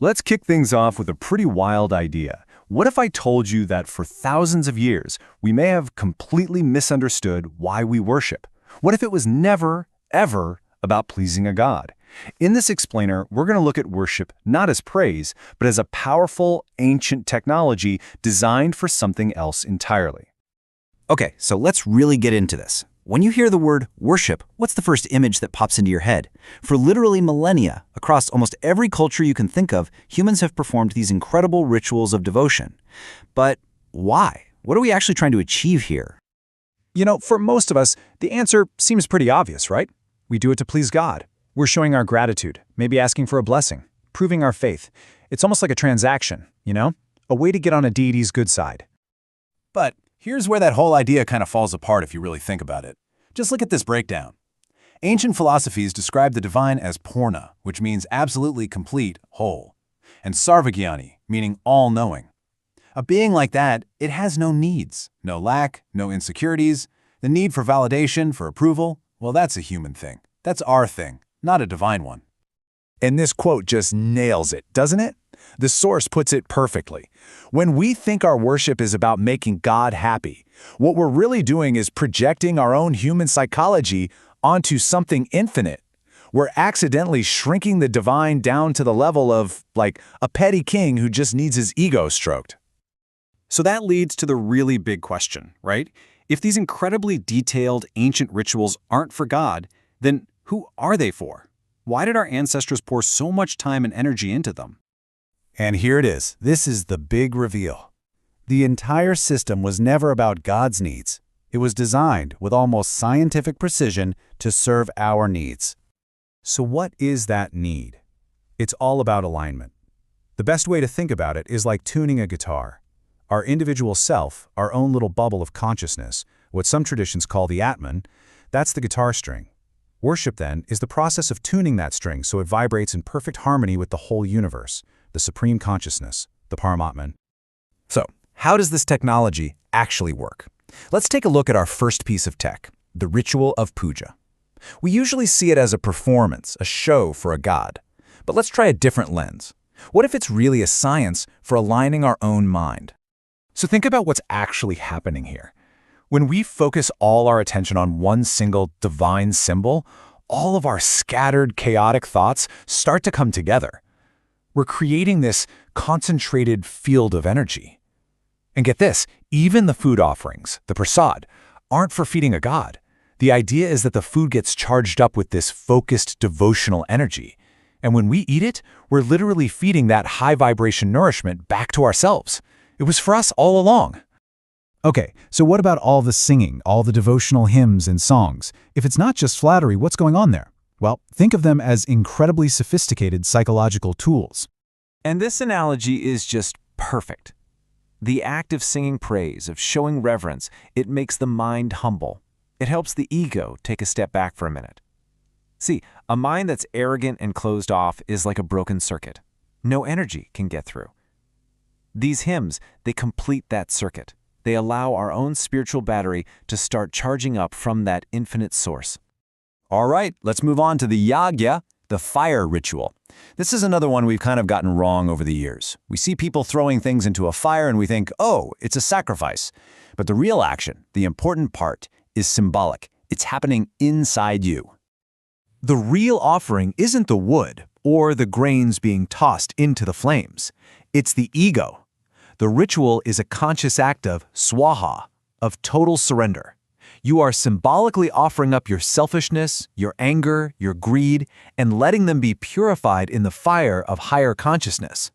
Let's kick things off with a pretty wild idea. What if I told you that for thousands of years, we may have completely misunderstood why we worship? What if it was never, ever about pleasing a god? In this explainer, we're going to look at worship not as praise, but as a powerful, ancient technology designed for something else entirely. Okay, so let's really get into this. When you hear the word worship, what's the first image that pops into your head? For literally millennia, across almost every culture you can think of, humans have performed these incredible rituals of devotion. But why? What are we actually trying to achieve here? For most of us, the answer seems pretty obvious, right? We do it to please God. We're showing our gratitude, maybe asking for a blessing, proving our faith. It's almost like a transaction, a way to get on a deity's good side. But here's where that whole idea kind of falls apart if you really think about it. Just look at this breakdown. Ancient philosophies describe the divine as purna, which means absolutely complete, whole, and sarvagyani, meaning all-knowing. A being like that, it has no needs, no lack, no insecurities. The need for validation, for approval, well, that's a human thing. That's our thing, not a divine one. And this quote just nails it, doesn't it? The source puts it perfectly. When we think our worship is about making God happy, what we're really doing is projecting our own human psychology onto something infinite. We're accidentally shrinking the divine down to the level of, like, a petty king who just needs his ego stroked. So that leads to the really big question, right? If these incredibly detailed ancient rituals aren't for God, then who are they for? Why did our ancestors pour so much time and energy into them? And here it is. This is the big reveal. The entire system was never about God's needs. It was designed with almost scientific precision to serve our needs. So what is that need? It's all about alignment. The best way to think about it is like tuning a guitar. Our individual self, our own little bubble of consciousness, what some traditions call the Atman, that's the guitar string. Worship, then, is the process of tuning that string so it vibrates in perfect harmony with the whole universe, the supreme consciousness, the Paramatman. So, how does this technology actually work? Let's take a look at our first piece of tech, the ritual of puja. We usually see it as a performance, a show for a god. But let's try a different lens. What if it's really a science for aligning our own mind? So think about what's actually happening here. When we focus all our attention on one single divine symbol, all of our scattered, chaotic thoughts start to come together. We're creating this concentrated field of energy. And get this, even the food offerings, the prasad, aren't for feeding a god. The idea is that the food gets charged up with this focused devotional energy. And when we eat it, we're literally feeding that high vibration nourishment back to ourselves. It was for us all along. Okay, so what about all the singing, all the devotional hymns and songs? If it's not just flattery, what's going on there? Well, think of them as incredibly sophisticated psychological tools. And this analogy is just perfect. The act of singing praise, of showing reverence, it makes the mind humble. It helps the ego take a step back for a minute. See, a mind that's arrogant and closed off is like a broken circuit. No energy can get through. These hymns, they complete that circuit. They allow our own spiritual battery to start charging up from that infinite source. All right, let's move on to the Yagya, the fire ritual. This is another one we've kind of gotten wrong over the years. We see people throwing things into a fire and we think, oh, it's a sacrifice. But the real action, the important part, is symbolic. It's happening inside you. The real offering isn't the wood or the grains being tossed into the flames. It's the ego. The ritual is a conscious act of swaha, of total surrender. You are symbolically offering up your selfishness, your anger, your greed, and letting them be purified in the fire of higher consciousness.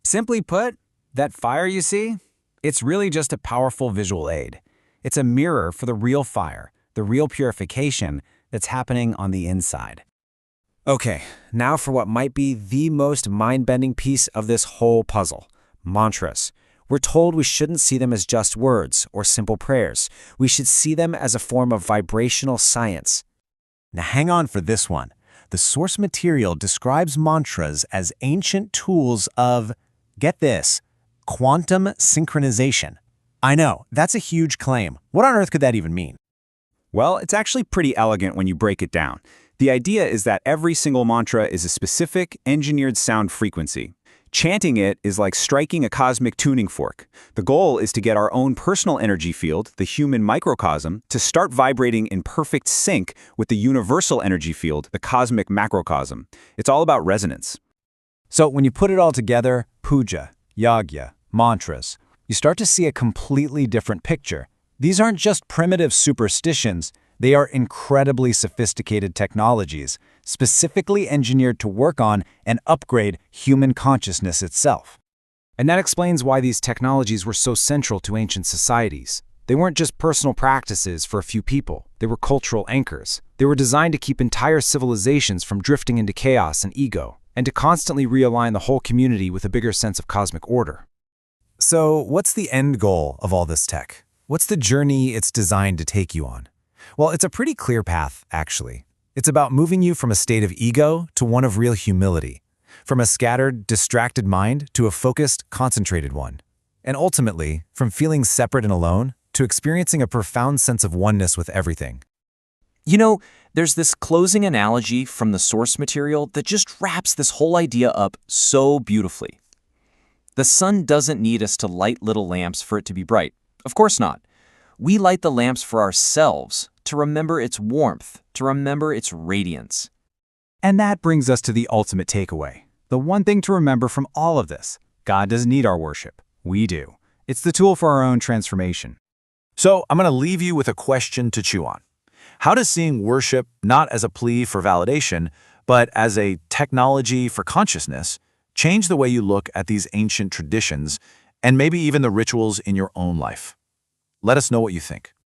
Simply put, that fire you see, it's really just a powerful visual aid. It's a mirror for the real fire, the real purification that's happening on the inside. Okay, now for what might be the most mind-bending piece of this whole puzzle. Mantras. We're told we shouldn't see them as just words or simple prayers. We should see them as a form of vibrational science. Now hang on for this one. The source material describes mantras as ancient tools of, get this, quantum synchronization. I know, that's a huge claim. What on earth could that even mean? Well, it's actually pretty elegant when you break it down. The idea is that every single mantra is a specific, engineered sound frequency. Chanting it is like striking a cosmic tuning fork. The goal is to get our own personal energy field, the human microcosm, to start vibrating in perfect sync with the universal energy field, the cosmic macrocosm. It's all about resonance. So when you put it all together, puja, yagya, mantras, you start to see a completely different picture. These aren't just primitive superstitions, they are incredibly sophisticated technologies, specifically engineered to work on and upgrade human consciousness itself. And that explains why these technologies were so central to ancient societies. They weren't just personal practices for a few people. They were cultural anchors. They were designed to keep entire civilizations from drifting into chaos and ego, and to constantly realign the whole community with a bigger sense of cosmic order. So, what's the end goal of all this tech? What's the journey it's designed to take you on? Well, it's a pretty clear path, actually. It's about moving you from a state of ego to one of real humility, from a scattered, distracted mind to a focused, concentrated one, and ultimately, from feeling separate and alone to experiencing a profound sense of oneness with everything. You know, there's this closing analogy from the source material that just wraps this whole idea up so beautifully. The sun doesn't need us to light little lamps for it to be bright. Of course not. We light the lamps for ourselves, to remember its warmth, to remember its radiance. And that brings us to the ultimate takeaway. The one thing to remember from all of this: God doesn't need our worship. We do. It's the tool for our own transformation. So I'm going to leave you with a question to chew on. How does seeing worship not as a plea for validation, but as a technology for consciousness, change the way you look at these ancient traditions and maybe even the rituals in your own life? Let us know what you think.